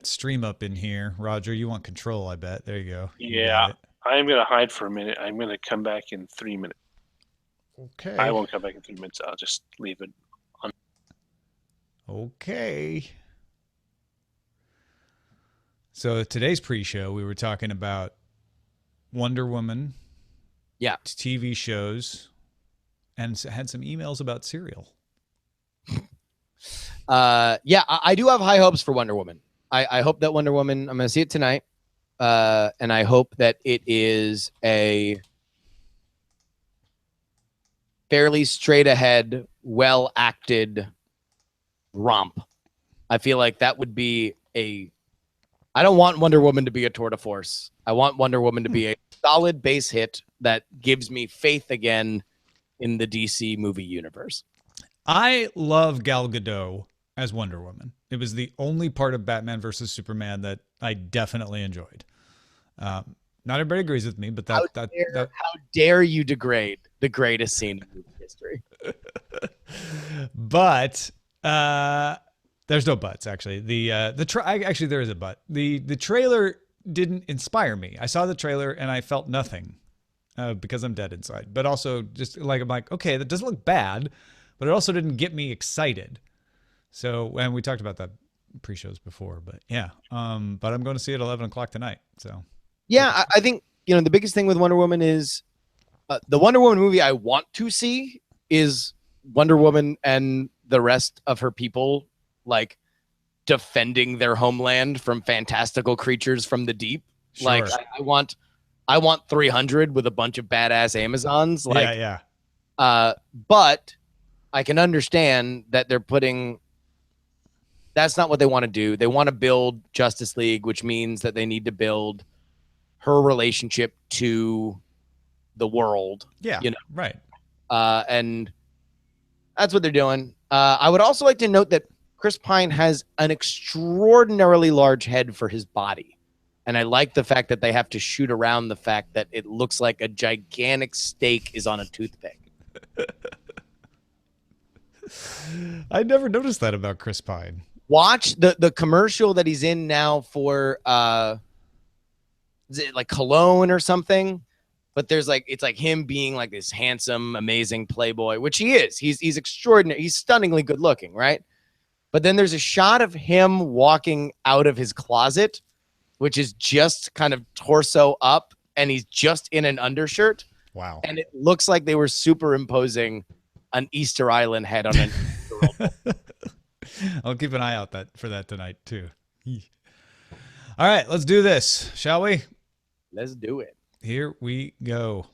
stream up in here. Roger, you want control, I bet. There you go. You Yeah, got it. I'm going to hide for a minute. I'm going to come back in 3 minutes. Okay. I won't come back in 3 minutes. I'll just leave it on. Okay. So today's pre-show, we were talking about Wonder Woman, TV shows, and had some emails about cereal. I do have high hopes for Wonder Woman. I hope that Wonder Woman, I'm going to see it tonight, and I hope that it is a fairly straight-ahead, well-acted romp. I feel like that would be I don't want Wonder Woman to be a tour de force. I want Wonder Woman to be a solid base hit that gives me faith again in the DC movie universe. I love Gal Gadot as Wonder Woman. It was the only part of Batman versus Superman that I definitely enjoyed. Not everybody agrees with me, but how dare you degrade the greatest scene in movie history? But there's no buts, actually. Actually there is a but. The trailer didn't inspire me. I saw the trailer and I felt nothing because I'm dead inside. But also just like I'm like, okay, that doesn't look bad, but it also didn't get me excited. So, and we talked about that pre-shows before, but yeah. But I'm going to see it at 11 o'clock tonight. So yeah, I think the biggest thing with Wonder Woman is the Wonder Woman movie I want to see is Wonder Woman and the rest of her people like defending their homeland from fantastical creatures from the deep. Sure. Like I want 300 with a bunch of badass Amazons. Like, yeah. But I can understand that that's not what they want to do. They want to build Justice League, which means that they need to build her relationship to the world. Yeah, right. And that's what they're doing. I would also like to note that Chris Pine has an extraordinarily large head for his body. And I like the fact that they have to shoot around the fact that it looks like a gigantic steak is on a toothpick. I never noticed that about Chris Pine. Watch the commercial that he's in now for is it like cologne or something? But it's like him being like this handsome, amazing playboy, which he is. He's extraordinary. He's stunningly good looking, right? But then there's a shot of him walking out of his closet, which is just kind of torso up, and he's just in an undershirt. Wow. And it looks like they were superimposing an Easter Island head on an I'll keep an eye out for that tonight too. All right, let's do this, shall we? Let's do it. Here we go.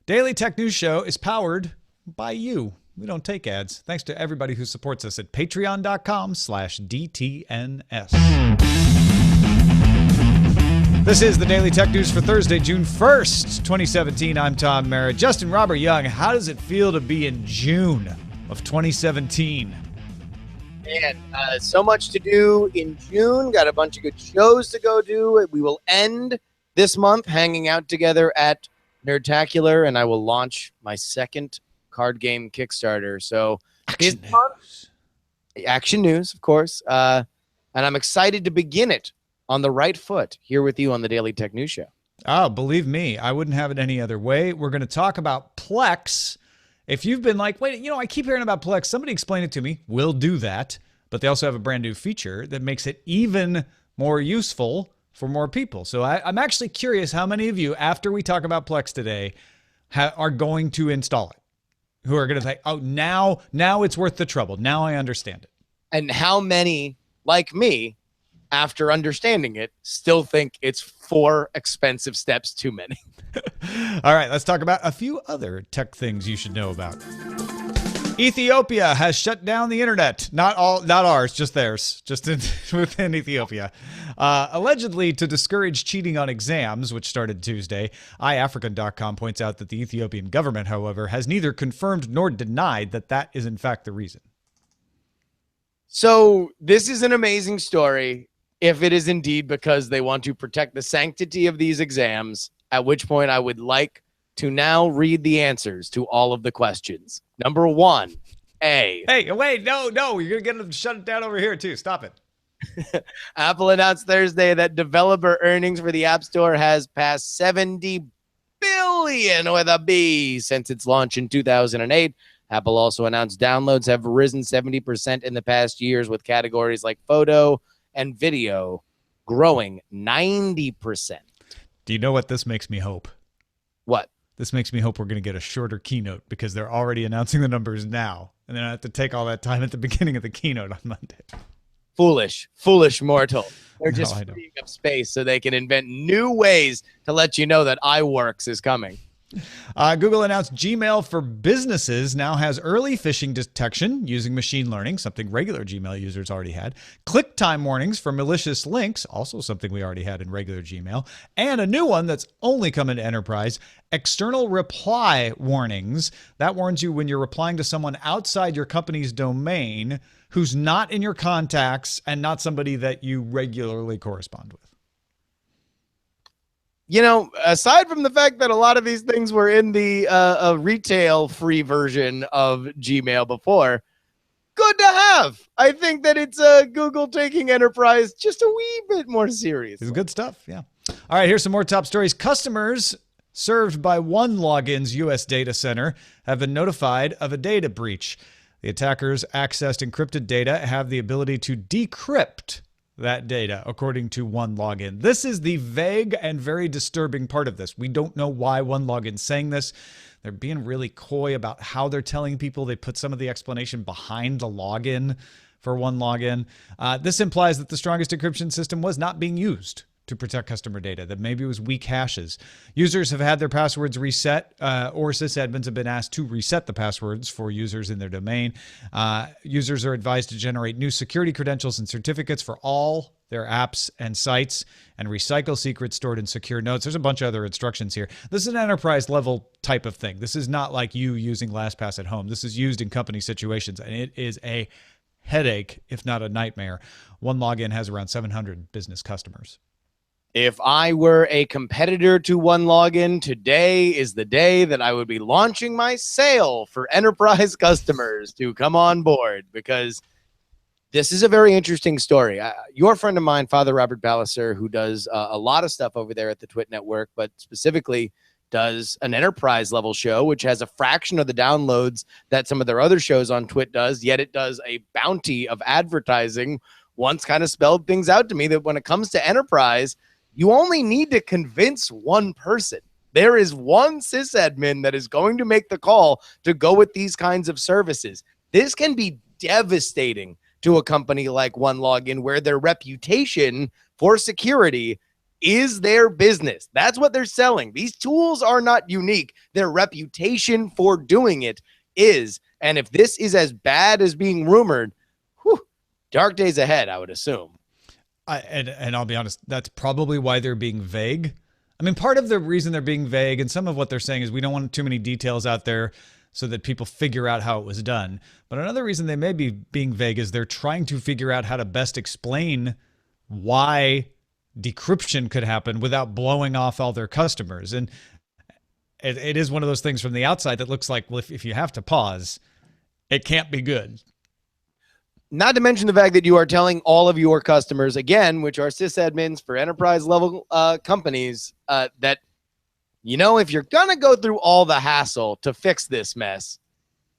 Daily Tech News Show is powered by you. We don't take ads. Thanks to everybody who supports us at patreon.com/DTNS. This is the Daily Tech News for Thursday, June 1st, 2017. I'm Tom Merritt. Justin Robert Young, how does it feel to be in June of 2017? Man, so much to do in June. Got a bunch of good shows to go do. We will end this month hanging out together at Nerdtacular, and I will launch my second card game Kickstarter. So Action News, of course. And I'm excited to begin it on the right foot here with you on the Daily Tech News Show. Oh, believe me, I wouldn't have it any other way. We're going to talk about Plex. If you've been like, wait, I keep hearing about Plex. Somebody explain it to me. We'll do that. But they also have a brand new feature that makes it even more useful for more people. So I'm actually curious how many of you, after we talk about Plex today, are going to install it, who are going to say, oh, now it's worth the trouble. Now I understand it. And how many, like me, after understanding it, still think it's 4 expensive steps too many. All right, let's talk about a few other tech things you should know about. Ethiopia has shut down the internet. Not ours, just theirs, within Ethiopia. Allegedly to discourage cheating on exams, which started Tuesday. iAfrican.com points out that the Ethiopian government, however, has neither confirmed nor denied that is in fact the reason. So this is an amazing story if it is indeed because they want to protect the sanctity of these exams, at which point I would like to now read the answers to all of the questions. Number 1, A. Hey, wait, no, you're going to get them to shut it down over here too. Stop it. Apple announced Thursday that developer earnings for the App Store has passed 70 billion with a B since its launch in 2008. Apple also announced downloads have risen 70% in the past years, with categories like photo and video growing 90%. Do you know what this makes me hope? What? This makes me hope we're going to get a shorter keynote because they're already announcing the numbers now. And then I have to take all that time at the beginning of the keynote on Monday. Foolish mortal. They're just freeing up space so they can invent new ways to let you know that iWorks is coming. Google announced Gmail for businesses now has early phishing detection using machine learning, something regular Gmail users already had. Click time warnings for malicious links, also something we already had in regular Gmail. And a new one that's only come into enterprise, external reply warnings. That warns you when you're replying to someone outside your company's domain who's not in your contacts and not somebody that you regularly correspond with. You know, aside from the fact that a lot of these things were in the retail free version of Gmail before, good to have. I think that it's Google taking enterprise just a wee bit more serious. It's good stuff, yeah. All right, here's some more top stories. Customers served by OneLogin's U.S. data center have been notified of a data breach. The attackers accessed encrypted data, have the ability to decrypt that data, according to OneLogin. This is the vague and very disturbing part of this. We don't know why OneLogin's saying this. They're being really coy about how they're telling people. They put some of the explanation behind the login for OneLogin. This implies that the strongest encryption system was not being used to protect customer data, that maybe it was weak hashes. Users have had their passwords reset, or sysadmins have been asked to reset the passwords for users in their domain. Users are advised to generate new security credentials and certificates for all their apps and sites and recycle secrets stored in secure notes. There's a bunch of other instructions here. This is an enterprise level type of thing. This is not like you using LastPass at home. This is used in company situations, and it is a headache, if not a nightmare. OneLogin has around 700 business customers. If I were a competitor to OneLogin, today is the day that I would be launching my sale for enterprise customers to come on board, because this is a very interesting story. Your friend of mine, Father Robert Balliser, who does a lot of stuff over there at the Twit Network, but specifically does an enterprise level show, which has a fraction of the downloads that some of their other shows on Twit does, yet it does a bounty of advertising, once kind of spelled things out to me that when it comes to enterprise, you only need to convince one person. There is one sysadmin that is going to make the call to go with these kinds of services. This can be devastating to a company like OneLogin, where their reputation for security is their business. That's what they're selling. These tools are not unique. Their reputation for doing it is. And if this is as bad as being rumored, dark days ahead, I would assume. And I'll be honest, that's probably why they're being vague. I mean, part of the reason they're being vague, and some of what they're saying is we don't want too many details out there so that people figure out how it was done. But another reason they may be being vague is they're trying to figure out how to best explain why decryption could happen without blowing off all their customers. And it is one of those things from the outside that looks like, well, if you have to pause, it can't be good. Not to mention the fact that you are telling all of your customers, again, which are sysadmins for enterprise level companies, that, you know, if you're going to go through all the hassle to fix this mess,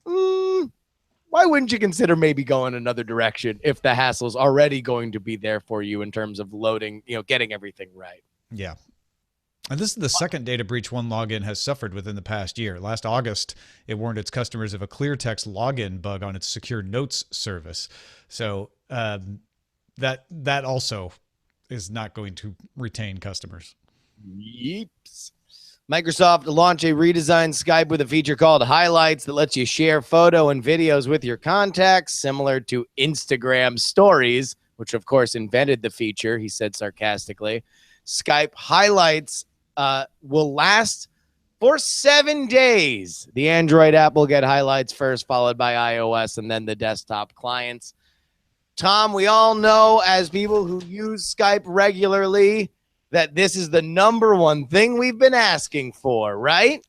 why wouldn't you consider maybe going another direction if the hassle's already going to be there for you in terms of loading, getting everything right? Yeah. And this is the second data breach OneLogin has suffered within the past year. Last August, it warned its customers of a clear text login bug on its secure notes service. So that also is not going to retain customers. Yeeps. Microsoft launched a redesigned Skype with a feature called Highlights that lets you share photo and videos with your contacts, similar to Instagram Stories, which of course invented the feature, he said sarcastically. Skype Highlights will last for 7 days. The Android app will get Highlights first, followed by iOS, and then the desktop clients. Tom, we all know as people who use Skype regularly that this is the number one thing we've been asking for, right?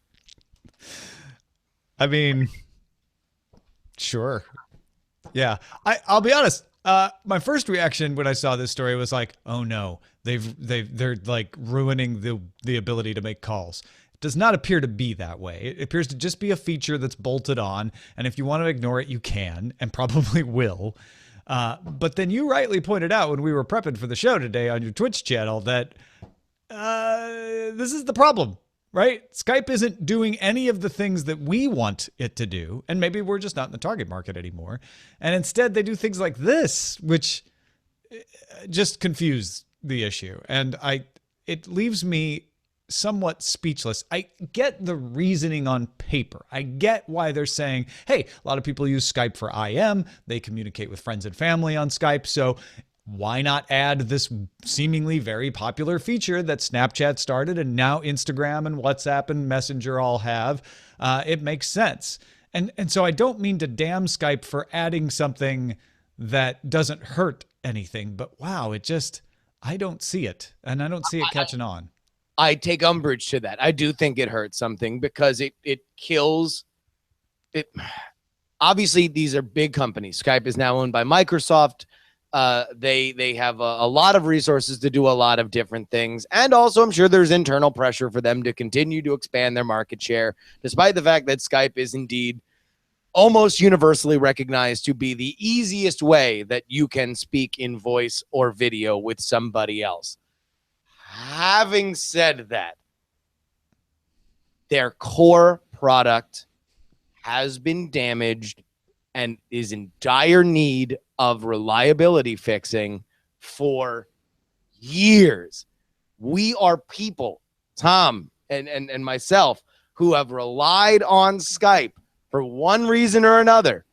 I mean, sure. Yeah. I'll be honest. My first reaction when I saw this story was like, oh no, they're like ruining the ability to make calls. It does not appear to be that way. It appears to just be a feature that's bolted on, and if you want to ignore it, you can, and probably will. But then you rightly pointed out when we were prepping for the show today on your Twitch channel that this is the problem, right? Skype isn't doing any of the things that we want it to do, and maybe we're just not in the target market anymore. And instead, they do things like this, which just confuse the issue. And it leaves me somewhat speechless. I get the reasoning on paper. I get why they're saying, hey, a lot of people use Skype for IM. They communicate with friends and family on Skype. So why not add this seemingly very popular feature that Snapchat started and now Instagram and WhatsApp and Messenger all have? It makes sense. And so I don't mean to damn Skype for adding something that doesn't hurt anything, but wow, I don't see it. And I don't see it catching on. I take umbrage to that. I do think it hurts something because it kills it. Obviously, these are big companies. Skype is now owned by Microsoft. They have a lot of resources to do a lot of different things. And also, I'm sure there's internal pressure for them to continue to expand their market share, despite the fact that Skype is indeed almost universally recognized to be the easiest way that you can speak in voice or video with somebody else. Having said that, their core product has been damaged and is in dire need of reliability fixing for years. We are people, Tom and myself, who have relied on Skype for one reason or another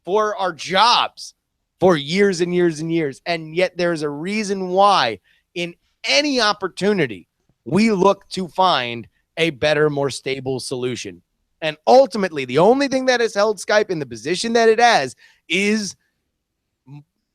for our jobs for years and years and years. And yet there's a reason why in any opportunity we look to find a better, more stable solution. And ultimately, the only thing that has held Skype in the position that it has is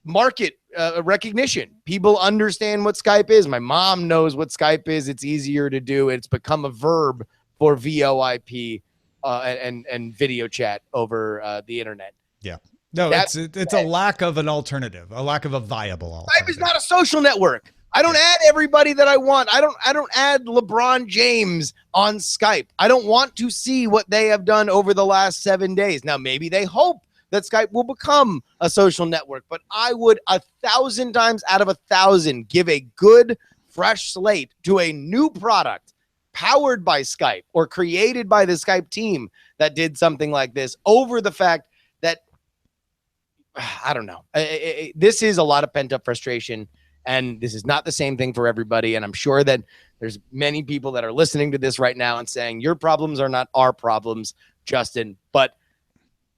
market recognition. People understand what Skype is. My mom knows what Skype is. It's easier to do. It's become a verb for VoIP and video chat over the internet. Yeah. No, it's a lack of an alternative, a lack of a viable alternative. Skype is not a social network. I don't add everybody that I want. I don't add LeBron James on Skype. I don't want to see what they have done over the last 7 days. Now, maybe they hope that Skype will become a social network, but I would 1,000 times out of 1,000 give a good, fresh slate to a new product powered by Skype or created by the Skype team that did something like this over the fact that, I don't know. This is a lot of pent-up frustration. And this is not the same thing for everybody. And I'm sure that there's many people that are listening to this right now and saying, your problems are not our problems, Justin. But,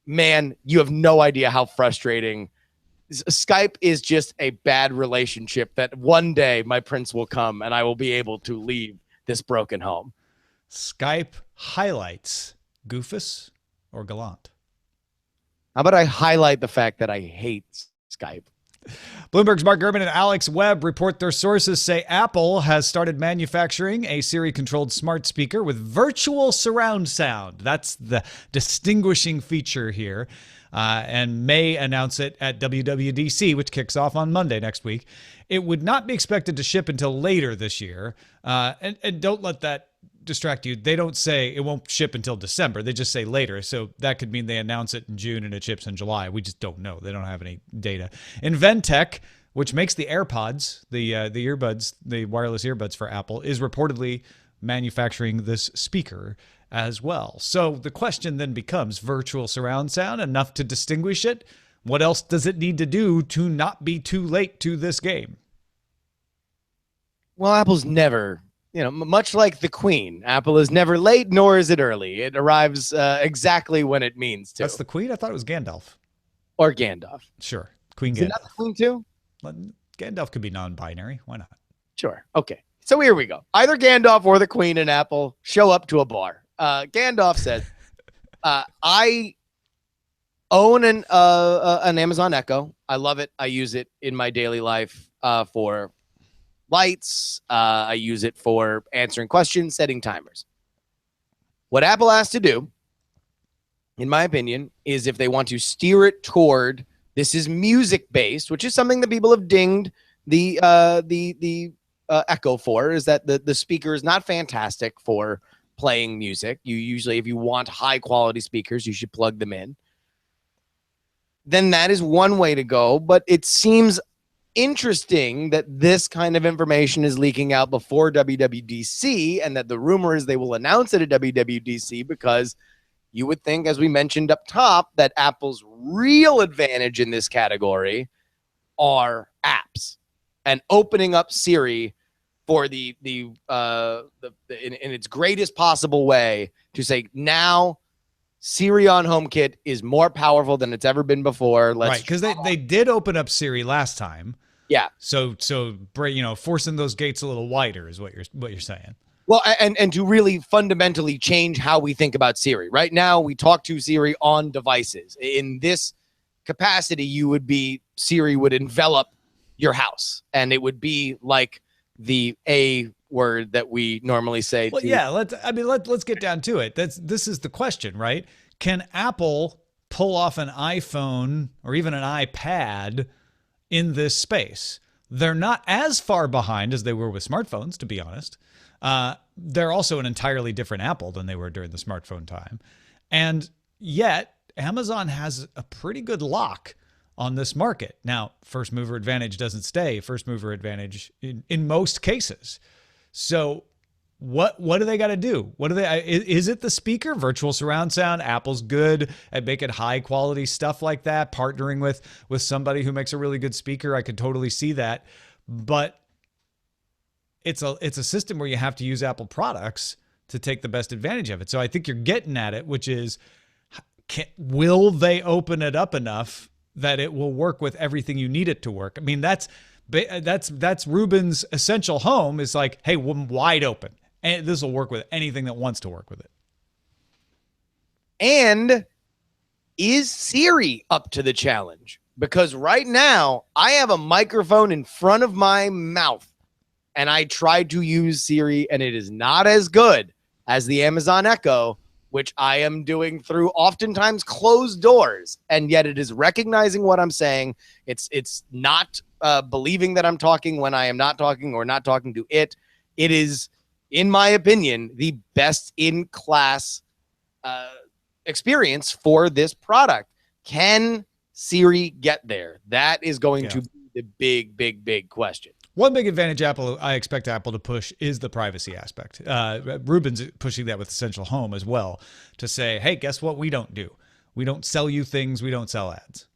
man, you have no idea how frustrating. Skype is just a bad relationship that one day my prince will come and I will be able to leave this broken home. Skype highlights Goofus or Gallant? How about I highlight the fact that I hate Skype? Bloomberg's Mark Gurman and Alex Webb report their sources say Apple has started manufacturing a Siri-controlled smart speaker with virtual surround sound. That's the distinguishing feature here, and may announce it at WWDC, which kicks off on Monday next week. It would not be expected to ship until later this year, and don't let that distract you. They don't say it won't ship until December. They just say later. So that could mean they announce it in June and it ships in July. We just don't know. They don't have any data. Inventec, which makes the AirPods, the earbuds, the wireless earbuds for Apple, is reportedly manufacturing this speaker as well. So the question then becomes, virtual surround sound enough to distinguish it? What else does it need to do to not be too late to this game? Well, Apple's never, much like the Queen, Apple is never late, nor is it early. It arrives exactly when it means to. That's the Queen? I thought it was Gandalf. Or Gandalf. Sure. Queen Gandalf. Is it not the Queen too? Gandalf could be non-binary. Why not? Sure. Okay. So here we go. Either Gandalf or the Queen and Apple show up to a bar. Gandalf said, I own an Amazon Echo. I love it. I use it in my daily life for lights. I use it for answering questions, setting timers. What Apple has to do, in my opinion, is if they want to steer it toward This is music based, which is something that people have dinged the Echo for, is that the speaker is not fantastic for playing music. You usually, if you want high quality speakers, you should plug them in. Then that is one way to go, but it seems interesting that this kind of information is leaking out before WWDC, and that the rumor is they will announce it at WWDC, because you would think, as we mentioned up top, that Apple's real advantage in this category are apps and opening up Siri for in its greatest possible way to say, now Siri on HomeKit is more powerful than it's ever been before. Right, because they did open up Siri last time. Yeah. So forcing those gates a little wider is what you're saying. Well, and to really fundamentally change how we think about Siri. Right now, we talk to Siri on devices. In this capacity, Siri would envelop your house, and it would be like the A word that we normally say. Well, yeah, let's get down to it. This is the question, right? Can Apple pull off an iPhone or even an iPad in this space? They're not as far behind as they were with smartphones, to be honest. They're also an entirely different Apple than they were during the smartphone time. And yet Amazon has a pretty good lock on this market. Now, first mover advantage doesn't stay first mover advantage in most cases. So what do they got to do? Is it the speaker? Virtual surround sound? Apple's good at making high quality stuff like that, partnering with somebody who makes a really good speaker. I could totally see that. But it's a system where you have to use Apple products to take the best advantage of it. So I think you're getting at it, which is, will they open it up enough that it will work with everything you need it to work? I mean, that's Ruben's essential home, is like, hey, we're wide open, and this will work with anything that wants to work with it. And is Siri up to the challenge? Because right now I have a microphone in front of my mouth, and I tried to use Siri, and it is not as good as the Amazon Echo, which I am doing through oftentimes closed doors, and yet it is recognizing what I'm saying. It's not believing that I'm talking when I am not talking, or not talking to it. It is, in my opinion, the best in class experience for this product. Can Siri get there? That is going to be the big question. One big advantage I expect Apple to push is the privacy aspect. Ruben's pushing that with Essential Home as well, to say, hey, guess what we don't do? We don't sell you things. We don't sell ads.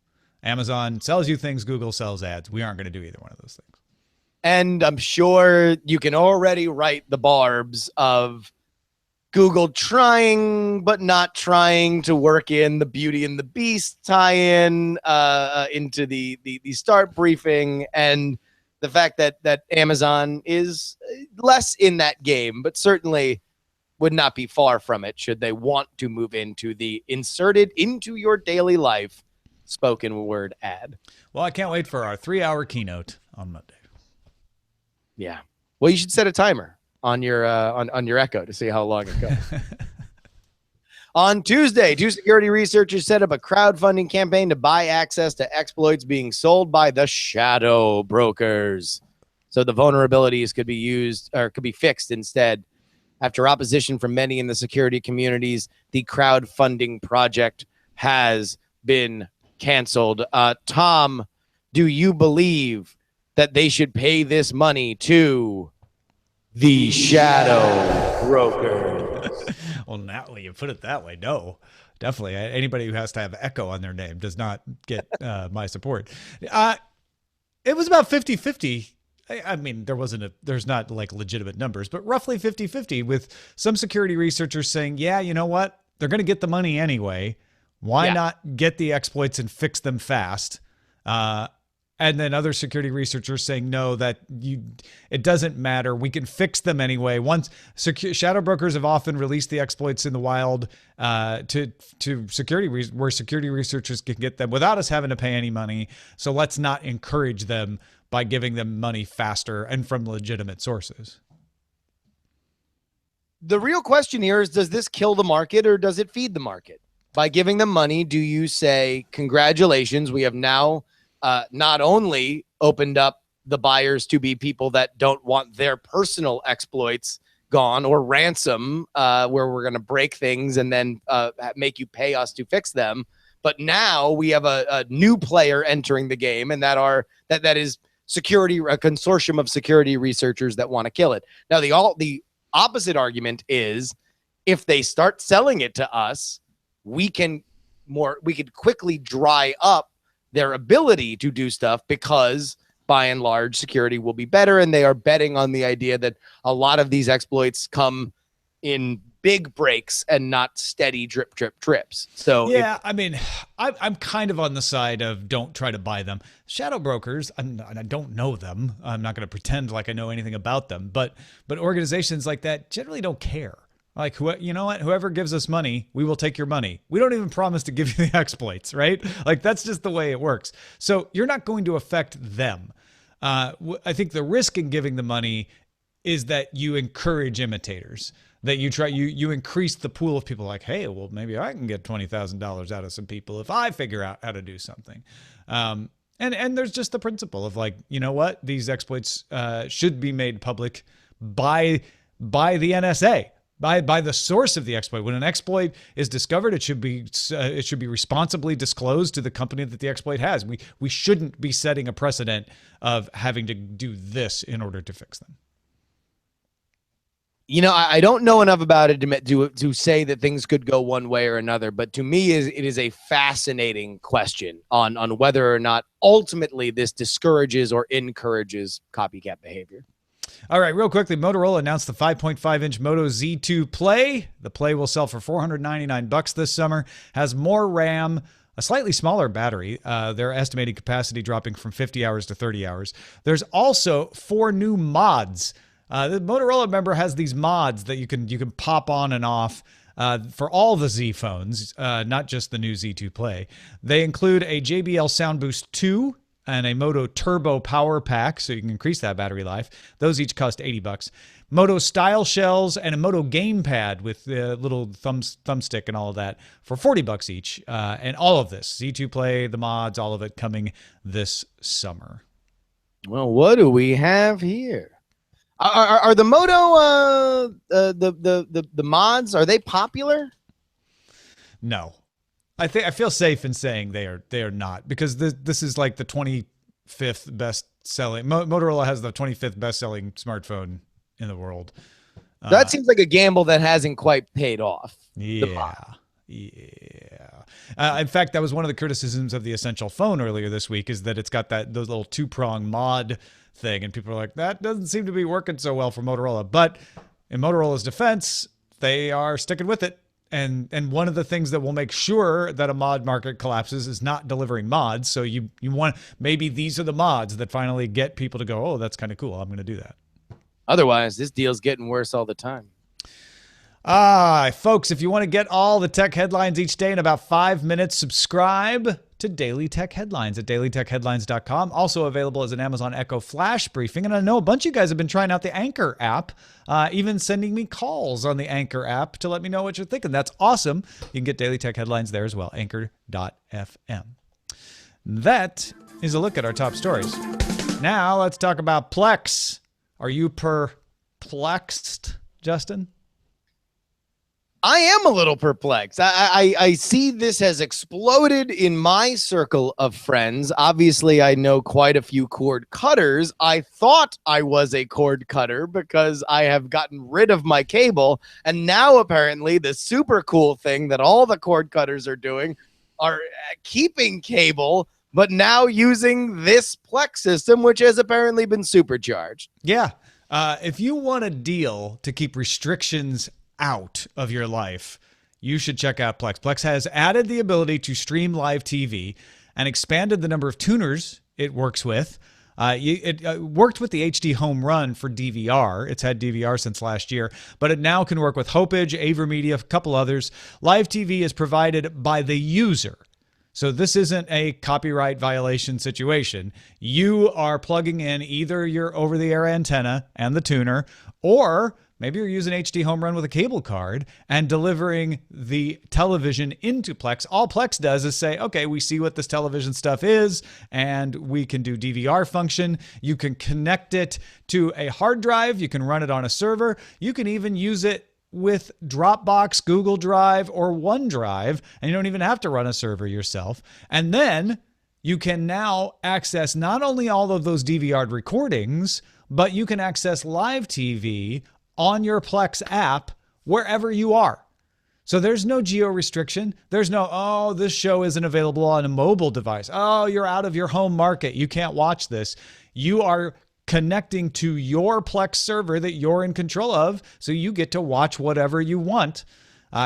Amazon sells you things. Google sells ads. We aren't going to do either one of those things. And I'm sure you can already write the barbs of Google trying but not trying to work in the Beauty and the Beast tie-in into the start briefing, and the fact that Amazon is less in that game, but certainly would not be far from it should they want to move into the inserted into your daily life spoken word ad. Well, I can't wait for our 3-hour keynote on Monday. Yeah. Well, you should set a timer on your on your Echo to see how long it goes. On Tuesday, 2 security researchers set up a crowdfunding campaign to buy access to exploits being sold by the shadow brokers, so the vulnerabilities could be used, or could be fixed instead. After opposition from many in the security communities, the crowdfunding project has been canceled. Tom, do you believe that they should pay this money to the shadow brokers? Well, now you put it that way, no, definitely. Anybody who has to have Echo on their name does not get my support. It was about 50-50. I mean, there's not like legitimate numbers, but roughly 50-50, with some security researchers saying, yeah, you know what? They're going to get the money anyway. Why not get the exploits and fix them fast? And then other security researchers saying, no, it doesn't matter. We can fix them anyway. Once shadow brokers have often released the exploits in the wild to security, where security researchers can get them without us having to pay any money. So let's not encourage them by giving them money faster and from legitimate sources. The real question here is, does this kill the market or does it feed the market? By giving them money, do you say, congratulations, we have now not only opened up the buyers to be people that don't want their personal exploits gone, or ransom, where we're going to break things and then make you pay us to fix them, but now we have a new player entering the game, and that is security, a consortium of security researchers that want to kill it. Now, the opposite argument is, if they start selling it to us, we could quickly dry up their ability to do stuff, because by and large security will be better, and they are betting on the idea that a lot of these exploits come in big breaks and not steady drip trips. So yeah, I mean, I'm kind of on the side of don't try to buy them. Shadow brokers, I don't know them. I'm not going to pretend like I know anything about them, but organizations like that generally don't care. Like, you know what? Whoever gives us money, we will take your money. We don't even promise to give you the exploits, right? Like, that's just the way it works. So you're not going to affect them. I think the risk in giving the money is that you encourage imitators, that you increase the pool of people like, hey, well, maybe I can get $20,000 out of some people if I figure out how to do something. And there's just the principle of, like, you know what? These exploits should be made public by the NSA. By the source of the exploit. When an exploit is discovered, it should be responsibly disclosed to the company that the exploit has. We shouldn't be setting a precedent of having to do this in order to fix them. You know, I don't know enough about it to say that things could go one way or another, but to me, it is a fascinating question on whether or not ultimately this discourages or encourages copycat behavior. All right, real quickly, Motorola announced the 5.5-inch Moto Z2 Play. The Play will sell for $499 this summer. Has more RAM, a slightly smaller battery. They're estimating capacity dropping from 50 hours to 30 hours. There's also 4 new mods. The Motorola member has these mods that you can pop on and off for all the Z phones, not just the new Z2 Play. They include a JBL Sound Boost 2 and a Moto Turbo Power Pack, so you can increase that battery life. Those each cost $80. Moto Style Shells and a Moto Gamepad with the little thumbstick and all of that for $40 each. And all of this, Z2 Play, the mods, all of it coming this summer. Well, what do we have here? Are the Moto the mods, are they popular? No. I feel safe in saying they are not, because this is like the 25th best selling. Motorola has the 25th best selling smartphone in the world. That seems like a gamble that hasn't quite paid off. Yeah. In fact, that was one of the criticisms of the Essential phone earlier this week, is that it's got those little 2-prong mod thing, and people are like, that doesn't seem to be working so well for Motorola. But in Motorola's defense, they are sticking with it. And one of the things that will make sure that a mod market collapses is not delivering mods. So you want, maybe these are the mods that finally get people to go, oh, that's kind of cool, I'm going to do that. Otherwise, this deal's getting worse all the time. Folks, if you want to get all the tech headlines each day in about 5 minutes, subscribe to Daily Tech Headlines at dailytechheadlines.com. Also available as an Amazon Echo Flash briefing. And I know a bunch of you guys have been trying out the Anchor app, even sending me calls on the Anchor app to let me know what you're thinking. That's awesome. You can get Daily Tech Headlines there as well, anchor.fm. That is a look at our top stories. Now let's talk about Plex. Are you perplexed, Justin? I am a little perplexed. I see this has exploded in my circle of friends. Obviously, I know quite a few cord cutters. I thought I was a cord cutter because I have gotten rid of my cable. And now apparently the super cool thing that all the cord cutters are doing are keeping cable, but now using this Plex system, which has apparently been supercharged. Yeah. If you want a deal to keep restrictions out of your life, you should check out Plex. Plex has added the ability to stream live TV and expanded the number of tuners it works with. It worked with the HD Home Run for DVR. It's had DVR since last year, but it now can work with Hopage, AverMedia, a couple others. Live TV is provided by the user. So this isn't a copyright violation situation. You are plugging in either your over-the-air antenna and the tuner, or maybe you're using HD home run with a cable card and delivering the television into Plex. All Plex does is say, okay, we see what this television stuff is, and we can do DVR function. You can connect it to a hard drive. You can run it on a server. You can even use it with Dropbox, Google Drive, or OneDrive, and you don't even have to run a server yourself. And then you can now access not only all of those DVR recordings, but you can access live TV on your Plex app wherever you are. So there's no geo restriction. There's no, oh, this show isn't available on a mobile device. Oh, you're out of your home market. You can't watch this. You are connecting to your Plex server that you're in control of, so you get to watch whatever you want.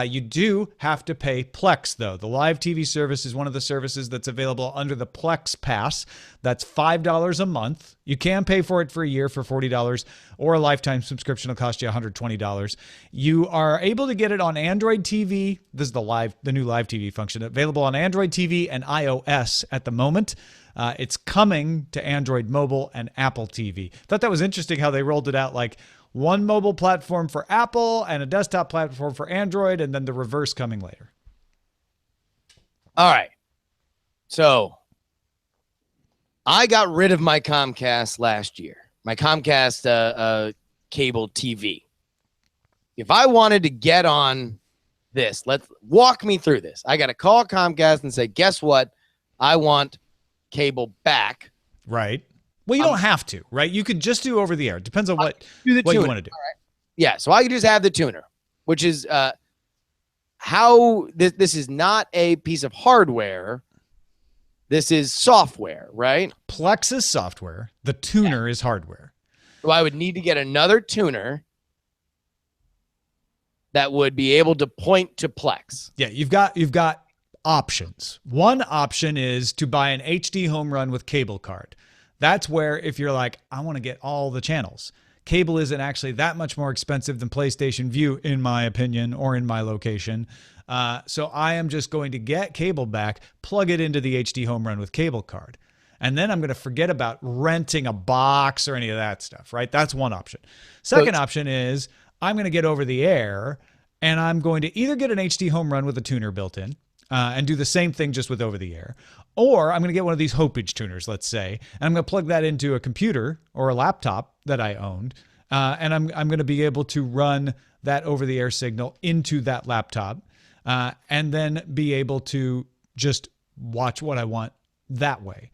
You do have to pay Plex, though. The live TV service is one of the services that's available under the Plex Pass. That's $5 a month. You can pay for it for a year for $40, or a lifetime subscription will cost you $120. You are able to get it on Android TV. This is the new live TV function, available on Android TV and iOS at the moment. It's coming to Android mobile and Apple TV. Thought that was interesting how they rolled it out, like one mobile platform for Apple and a desktop platform for Android, and then the reverse coming later. All right. So I got rid of my Comcast last year, my Comcast cable TV. If I wanted to get on this, let's walk me through this. I got to call Comcast and say, guess what? I want cable back. Right. Well, you don't have to, right? You could just do over the air. It depends on what you want to do. Right. Yeah, so I could just have the tuner, which is how this is not a piece of hardware. This is software, right? Plex is software. The tuner is hardware. So I would need to get another tuner that would be able to point to Plex. Yeah, you've got options. One option is to buy an HD home run with cable card. That's where, if you're like, I want to get all the channels, cable isn't actually that much more expensive than PlayStation Vue, in my opinion, or in my location. So I am just going to get cable back, plug it into the HD home run with cable card. And then I'm going to forget about renting a box or any of that stuff, right? That's one option. Second option is I'm going to get over the air, and I'm going to either get an HD home run with a tuner built in, and do the same thing just with over the air. Or I'm going to get one of these Hopage tuners, let's say, and I'm going to plug that into a computer or a laptop that I owned. And I'm going to be able to run that over the air signal into that laptop, and then be able to just watch what I want that way.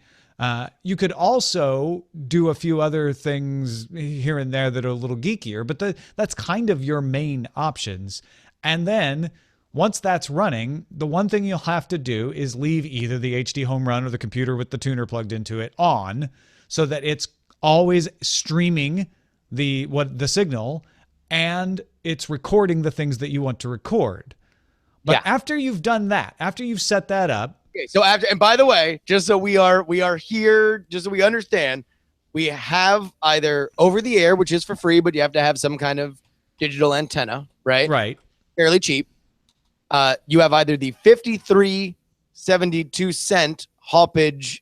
You could also do a few other things here and there that are a little geekier, but that's kind of your main options. And then once that's running, the one thing you'll have to do is leave either the HD home run or the computer with the tuner plugged into it on, so that it's always streaming the signal, and it's recording the things that you want to record. But after you've done that, after you've set that up. Okay, so after, and by the way, just so we are here, just so we understand, we have either over the air, which is for free, but you have to have some kind of digital antenna, right? Right. Fairly cheap. You have either the 53.72 Hopage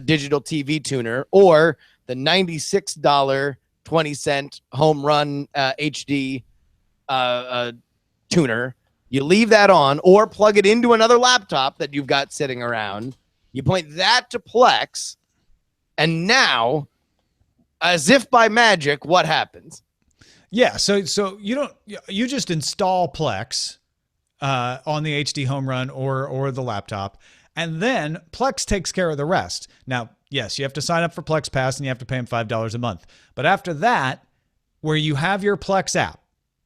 digital TV tuner, or the $96.20 home run HD tuner. You leave that on, or plug it into another laptop that you've got sitting around. You point that to Plex, and now, as if by magic, what happens? Yeah, so you just install Plex on the HD home run or the laptop, and then Plex takes care of the rest. Now, yes, you have to sign up for Plex Pass, and you have to pay them $5 a month. But after that, where you have your Plex app,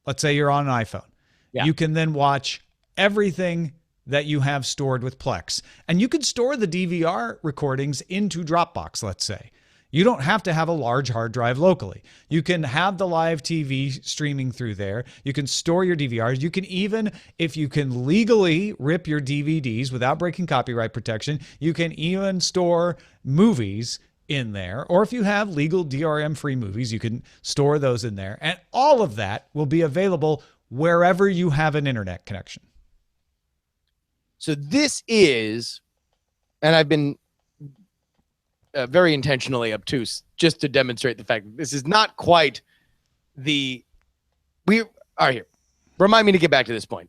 let's say you're on an iPhone, you can then watch everything that you have stored with Plex. And you can store the DVR recordings into Dropbox, let's say. You don't have to have a large hard drive locally. You can have the live TV streaming through there. You can store your DVRs. You can even, if you can legally rip your DVDs without breaking copyright protection, you can even store movies in there. Or if you have legal DRM-free movies, you can store those in there. And all of that will be available wherever you have an internet connection. So this is and I've been very intentionally obtuse just to demonstrate the fact that this is not quite we are here. Remind me to get back to this point.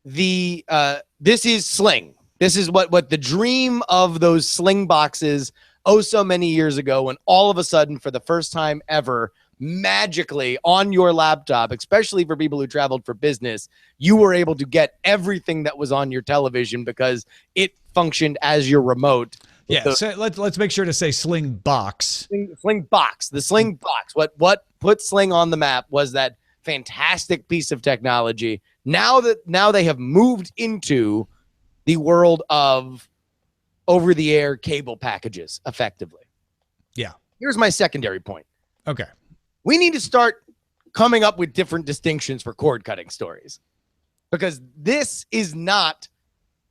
This is Sling. This is what the dream of those Sling boxes so many years ago, when all of a sudden, for the first time ever, magically on your laptop, especially for people who traveled for business, you were able to get everything that was on your television because it functioned as your remote. Yeah, so let's make sure to say Sling box. Sling box. The Sling box. What put Sling on the map was that fantastic piece of technology. Now they have moved into the world of over-the-air cable packages, effectively. Yeah. Here's my secondary point. Okay. We need to start coming up with different distinctions for cord-cutting stories, because this is not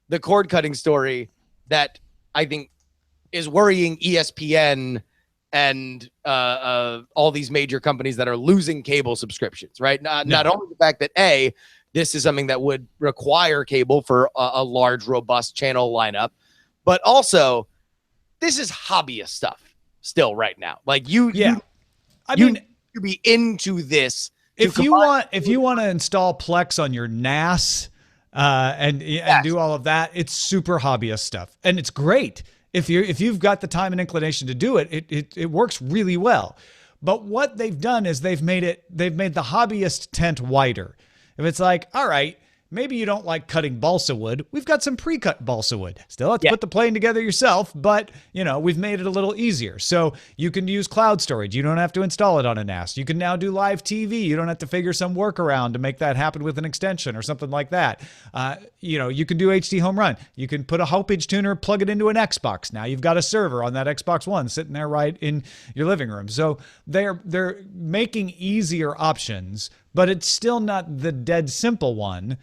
the cord-cutting story that I think is worrying ESPN and all these major companies that are losing cable subscriptions, right? Not only the fact that this is something that would require cable for a large, robust channel lineup, but also this is hobbyist stuff still right now. Like you need to be into this. If you want to install Plex on your NAS and do all of that, it's super hobbyist stuff, and it's great. If you've got the time and inclination to do it, it works really well. But what they've done is they've made the hobbyist tent wider. If it's like, all right, maybe you don't like cutting balsa wood, we've got some pre-cut balsa wood. Still have to put the plane together yourself, but we've made it a little easier. So you can use cloud storage. You don't have to install it on a NAS. You can now do live TV. You don't have to figure some workaround to make that happen with an extension or something like that. You can do HD home run. You can put a high pitch tuner, plug it into an Xbox. Now you've got a server on that Xbox One sitting there right in your living room. So they're making easier options, but it's still not the dead simple one,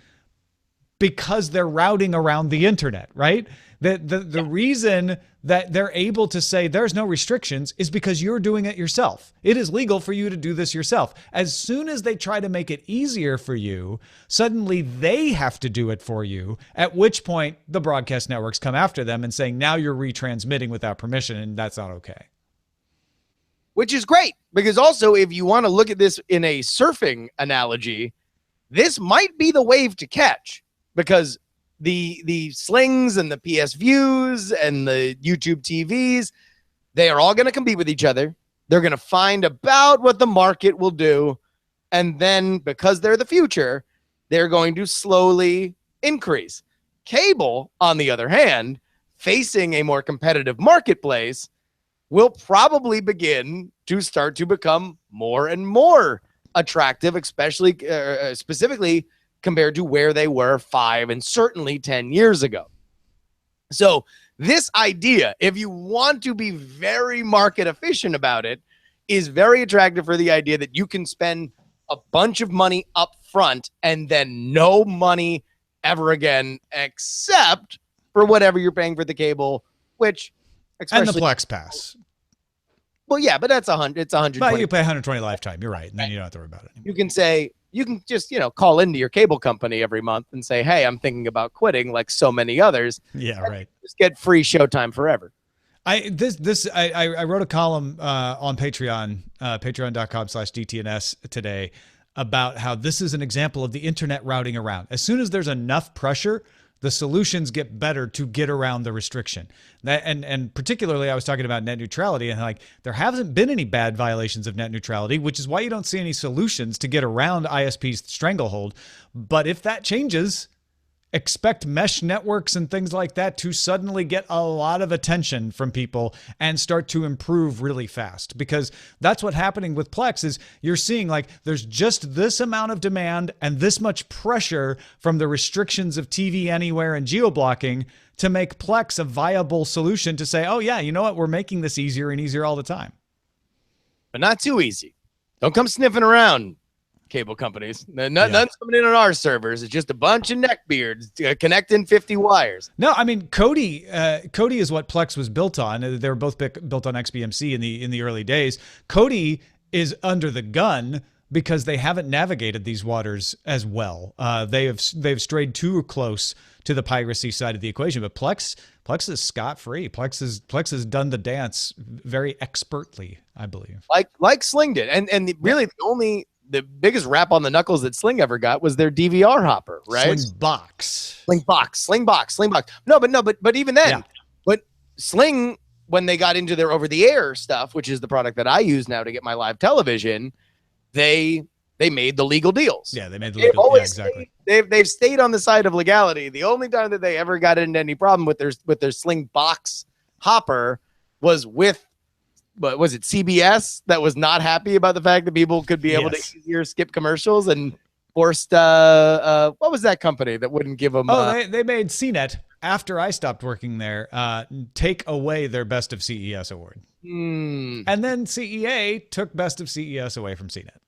because they're routing around the internet, right? The reason that they're able to say there's no restrictions is because you're doing it yourself. It is legal for you to do this yourself. As soon as they try to make it easier for you, suddenly they have to do it for you, at which point the broadcast networks come after them and saying, now you're retransmitting without permission, and that's not okay. Which is great, because also if you want to look at this in a surfing analogy, this might be the wave to catch, because the Slings and the PS Views and the YouTube TVs, they are all going to compete with each other. They're going to find about what the market will do. And then because they're the future, they're going to slowly increase. Cable, on the other hand, facing a more competitive marketplace, will probably begin to start to become more and more attractive, especially specifically compared to where they were 5 and certainly 10 years ago. So this idea, if you want to be very market efficient about it, is very attractive for the idea that you can spend a bunch of money up front and then no money ever again, except for whatever you're paying for the cable, which and the Plex Pass. Well, yeah, but that's 100. It's 120. But you pay 120 lifetime. You're right, and then you don't have to worry about it anymore. You can just call into your cable company every month and say, hey, I'm thinking about quitting, like so many others. Yeah, right. Just get free Showtime forever. I wrote a column on Patreon, patreon.com/DTNS today, about how this is an example of the internet routing around. As soon as there's enough pressure, the solutions get better to get around the restriction. And particularly, I was talking about net neutrality, and like there hasn't been any bad violations of net neutrality, which is why you don't see any solutions to get around ISP's stranglehold. But if that changes, expect mesh networks and things like that to suddenly get a lot of attention from people and start to improve really fast, because that's what's happening with Plex. Is you're seeing like there's just this amount of demand and this much pressure from the restrictions of TV Anywhere and geo-blocking to make Plex a viable solution to say, oh yeah, you know what? We're making this easier and easier all the time. But not too easy. Don't come sniffing around, cable companies. None's coming in on our servers. It's just a bunch of neckbeards connecting 50 wires. No, I mean, Kodi is what Plex was built on. They were both built on XBMC in the early days. Kodi is under the gun because they haven't navigated these waters as well. They've strayed too close to the piracy side of the equation. But Plex is scot-free. Plex has done the dance very expertly, I believe. Like Sling did. And really the biggest rap on the knuckles that Sling ever got was their DVR hopper, right? Slingbox. No, but even then, but Sling, when they got into their over-the-air stuff, which is the product that I use now to get my live television, they made the legal deals. Yeah, they made the legal deals. Yeah, exactly. They've stayed on the side of legality. The only time that they ever got into any problem with their Sling box hopper was with, but was it CBS that was not happy about the fact that people could be able to easier skip commercials and forced what was that company that wouldn't give them? They made CNET after I stopped working there take away their Best of CES award, and then CEA took Best of CES away from CNET.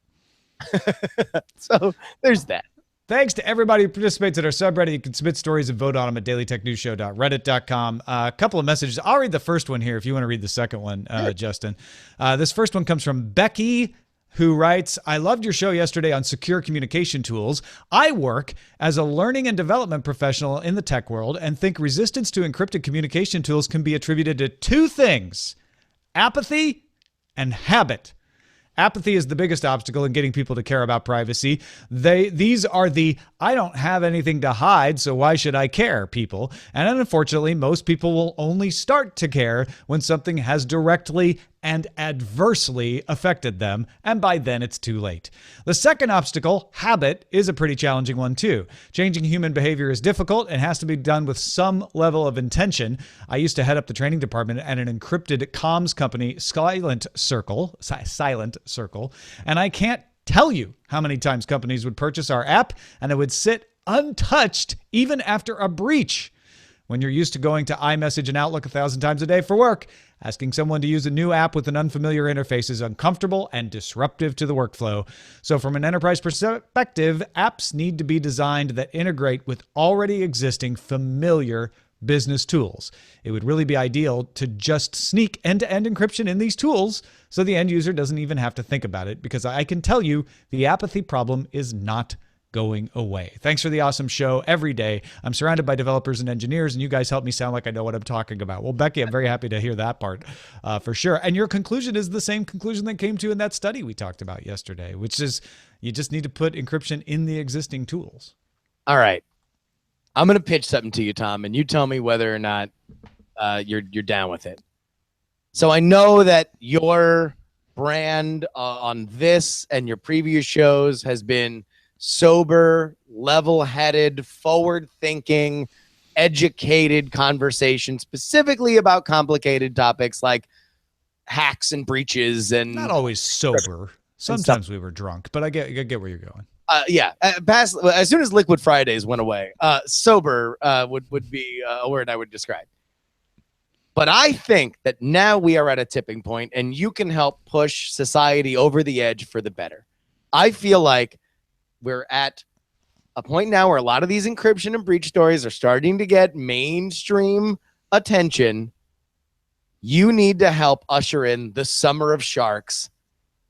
So there's that. Thanks to everybody who participates at our subreddit. You can submit stories and vote on them at dailytechnewsshow.reddit.com. A couple of messages. I'll read the first one here if you want to read the second one, Justin. This first one comes from Becky, who writes, I loved your show yesterday on secure communication tools. I work as a learning and development professional in the tech world and think resistance to encrypted communication tools can be attributed to two things: apathy and habit. Apathy is the biggest obstacle in getting people to care about privacy. These are the I don't have anything to hide, so why should I care people. And unfortunately, most people will only start to care when something has directly and adversely affected them, and by then it's too late. The second obstacle, habit, is a pretty challenging one too. Changing human behavior is difficult and has to be done with some level of intention. I used to head up the training department at an encrypted comms company, Silent Circle, and I can't tell you how many times companies would purchase our app and it would sit untouched even after a breach. When you're used to going to iMessage and Outlook 1,000 times a day for work, asking someone to use a new app with an unfamiliar interface is uncomfortable and disruptive to the workflow. So from an enterprise perspective, apps need to be designed that integrate with already existing familiar business tools. It would really be ideal to just sneak end-to-end encryption in these tools so the end user doesn't even have to think about it, because I can tell you the apathy problem is not going away. Thanks for the awesome show every day. I'm surrounded by developers and engineers, and you guys help me sound like I know what I'm talking about. Well, Becky, I'm very happy to hear that part for sure. And your conclusion is the same conclusion that came to in that study we talked about yesterday, which is you just need to put encryption in the existing tools. All right. I'm going to pitch something to you, Tom, and you tell me whether or not you're down with it. So I know that your brand on this and your previous shows has been sober, level-headed, forward-thinking, educated conversation specifically about complicated topics like hacks and breaches. And not always sober. Sometimes we were drunk, but I get where you're going. As soon as Liquid Fridays went away, sober would be a word I would describe. But I think that now we are at a tipping point, and you can help push society over the edge for the better. I feel like we're at a point now where a lot of these encryption and breach stories are starting to get mainstream attention. You need to help usher in the summer of sharks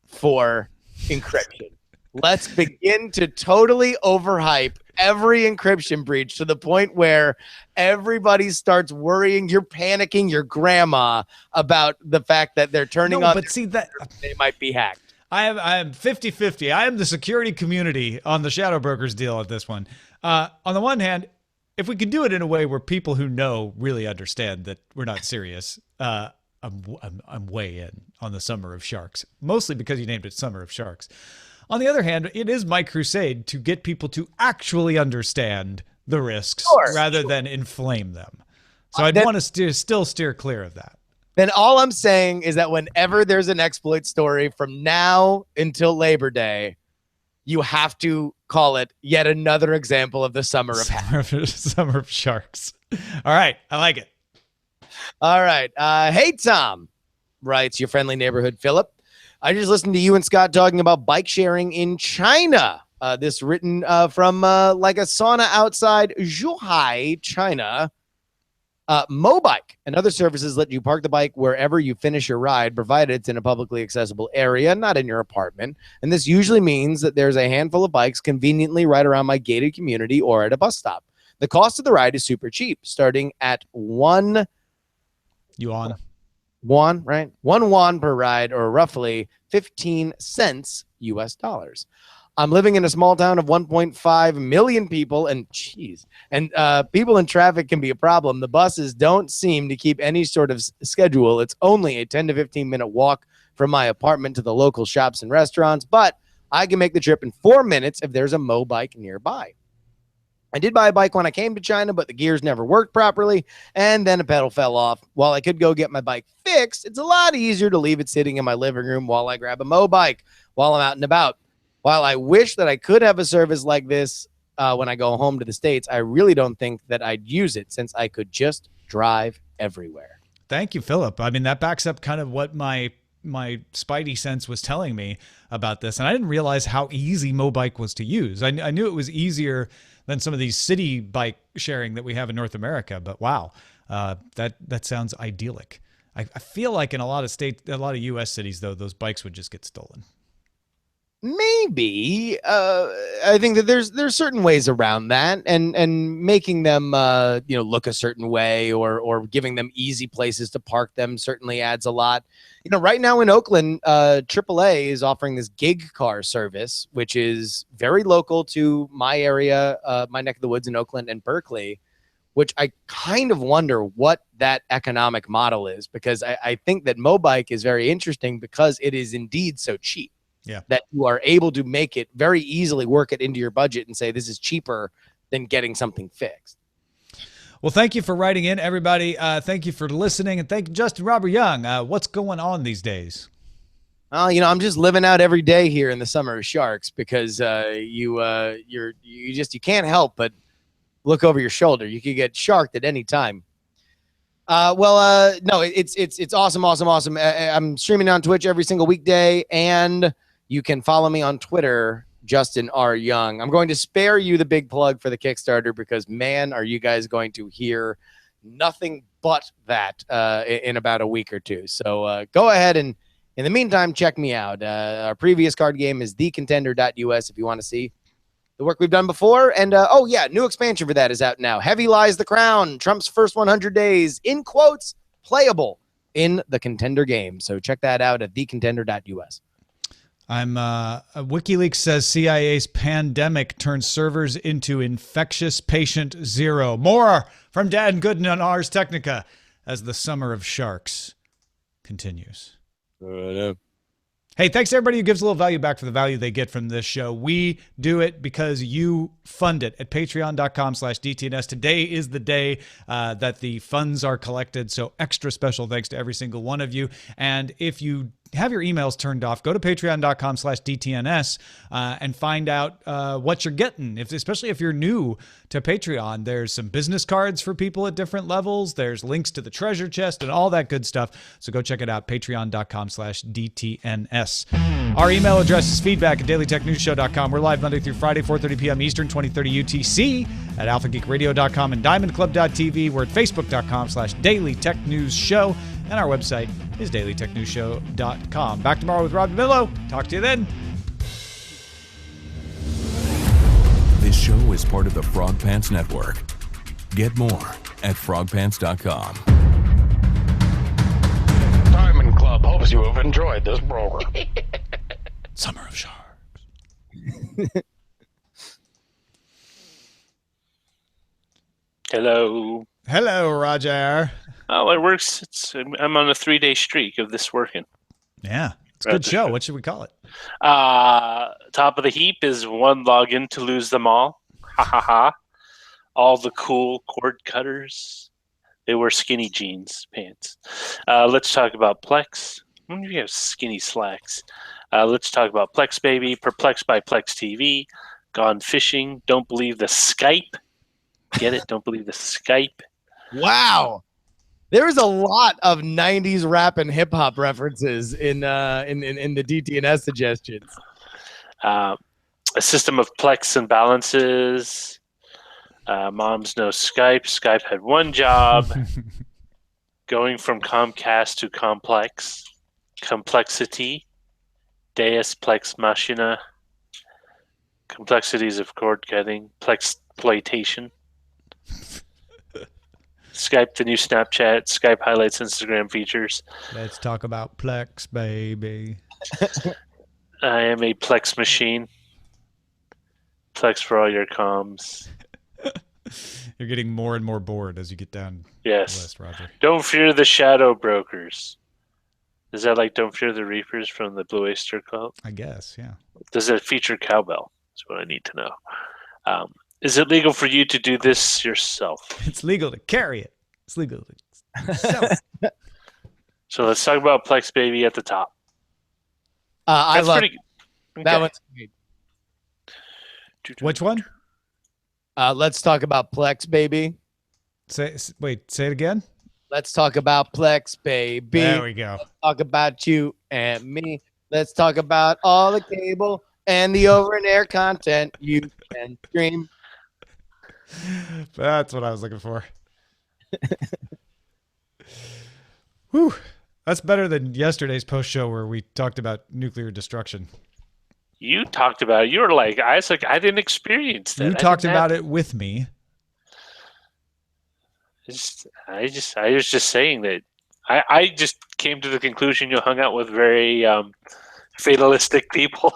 for encryption. Let's begin to totally overhype every encryption breach to the point where everybody starts worrying. You're panicking your grandma about the fact that they're turning on. But see that they might be hacked. I am 50-50. I am the security community on the Shadow Brokers deal at this one. On the one hand, if we could do it in a way where people who know really understand that we're not serious, I'm way in on the Summer of Sharks, mostly because you named it Summer of Sharks. On the other hand, it is my crusade to get people to actually understand the risks rather than inflame them. So I'd want to still steer clear of that. Then all I'm saying is that whenever there's an exploit story from now until Labor Day, you have to call it yet another example of the Summer of Sharks. All right. I like it. All right. Hey, Tom, writes your friendly neighborhood Philip. I just listened to you and Scott talking about bike sharing in China. This written from like a sauna outside Zhuhai, China. Mobike and other services let you park the bike wherever you finish your ride, provided it's in a publicly accessible area, not in your apartment. And this usually means that there's a handful of bikes conveniently right around my gated community or at a bus stop. The cost of the ride is super cheap, starting at one yuan per ride, or roughly 15 cents US dollars. I'm living in a small town of 1.5 million people, and people in traffic can be a problem. The buses don't seem to keep any sort of schedule. It's only a 10 to 15 minute walk from my apartment to the local shops and restaurants, but I can make the trip in 4 minutes if there's a Mobike nearby. I did buy a bike when I came to China, but the gears never worked properly, and then a pedal fell off. While I could go get my bike fixed, it's a lot easier to leave it sitting in my living room while I grab a Mobike while I'm out and about. While I wish that I could have a service like this when I go home to the States, I really don't think that I'd use it since I could just drive everywhere. Thank you, Philip. I mean, that backs up kind of what my spidey sense was telling me about this. And I didn't realize how easy Mobike was to use. I knew it was easier than some of these city bike sharing that we have in North America. But wow, that sounds idyllic. I feel like in a lot of U.S. cities, though, those bikes would just get stolen. Maybe. I think that there's certain ways around that, and making them look a certain way, or giving them easy places to park them certainly adds a lot. Right now in Oakland, AAA is offering this gig car service, which is very local to my area, my neck of the woods in Oakland and Berkeley, which I kind of wonder what that economic model is, because I think that Mobike is very interesting because it is indeed so cheap. Yeah, that you are able to make it very easily work it into your budget and say this is cheaper than getting something fixed. Well, thank you for writing in, everybody. Thank you for listening, and thank you, Justin Robert Young. What's going on these days? I'm just living out every day here in the summer of sharks, because you can't help but look over your shoulder. You could get sharked at any time. No, it's awesome. I'm streaming on Twitch every single weekday, and you can follow me on Twitter, Justin R. Young. I'm going to spare you the big plug for the Kickstarter, because, man, are you guys going to hear nothing but that in about a week or two. So go ahead, and in the meantime, check me out. Our previous card game is thecontender.us if you want to see the work we've done before. And, new expansion for that is out now. Heavy Lies the Crown, Trump's first 100 days, in quotes, playable in the Contender game. So check that out at thecontender.us. WikiLeaks says CIA's pandemic turned servers into infectious patient zero. More from Dan Gooden on Ars Technica as the summer of sharks continues. Hey, thanks to everybody who gives a little value back for the value they get from this show. We do it because you fund it at patreon.com/DTNS. Today is the day that the funds are collected, so extra special thanks to every single one of you. And if you have your emails turned off, go to patreon.com/DTNS and find out what you're getting. Especially if you're new to Patreon, there's some business cards for people at different levels. There's links to the treasure chest and all that good stuff. So go check it out, patreon.com/DTNS. Our email address is feedback@dailytechnewsshow.com. We're live Monday through Friday, 4:30 p.m. Eastern, 2030 UTC at alphageekradio.com and diamondclub.tv. We're at facebook.com/dailytechnewsshow. And our website is dailytechnewsshow.com. Back tomorrow with Rob DeMillo. Talk to you then. This show is part of the Frog Pants Network. Get more at frogpants.com. Diamond Club hopes you have enjoyed this program. Summer of Sharks. Hello. Hello, Roger. Oh, it works. I'm on a 3-day streak of this working. Yeah, it's a good show. What should we call it? Top of the heap is one login to lose them all. Ha ha ha. All the cool cord cutters. They wear skinny jeans, pants. Let's talk about Plex. I wonder if you have skinny slacks. Let's talk about Plex, baby. Perplexed by Plex TV. Gone fishing. Don't believe the Skype. Get it? Don't believe the Skype. Wow. There's a lot of 90s rap and hip hop references in the DTNS suggestions. A system of Plex and balances. Moms know Skype. Skype had one job, going from Comcast to Complex. Complexity. Deus Plex Machina. Complexities of cord cutting. Plexploitation. Skype, the new Snapchat. Skype highlights Instagram features. Let's talk about Plex, baby. I am a Plex machine. Plex for all your comms. You're getting more and more bored as you get down Yes. the list, Roger. Don't fear the shadow brokers. Is that like Don't Fear the Reapers from the Blue Oyster Cult? I guess, yeah. Does it feature cowbell? That's what I need to know. Is it legal for you to do this yourself? It's legal to carry it. It's legal to sell it. So let's talk about Plex Baby at the top. I That's love pretty good. that Okay. one's great. Which one? Let's talk about Plex, baby. Say it again. Let's talk about Plex, baby. There we go. Let's talk about you and me. Let's talk about all the cable and the over-and-air content you can stream. That's what I was looking for. Whew. That's better than yesterday's post show where we talked about nuclear destruction. You talked about it. You were like, I didn't experience that. You talked about it with me. I was just saying that I just came to the conclusion you hung out with very fatalistic people.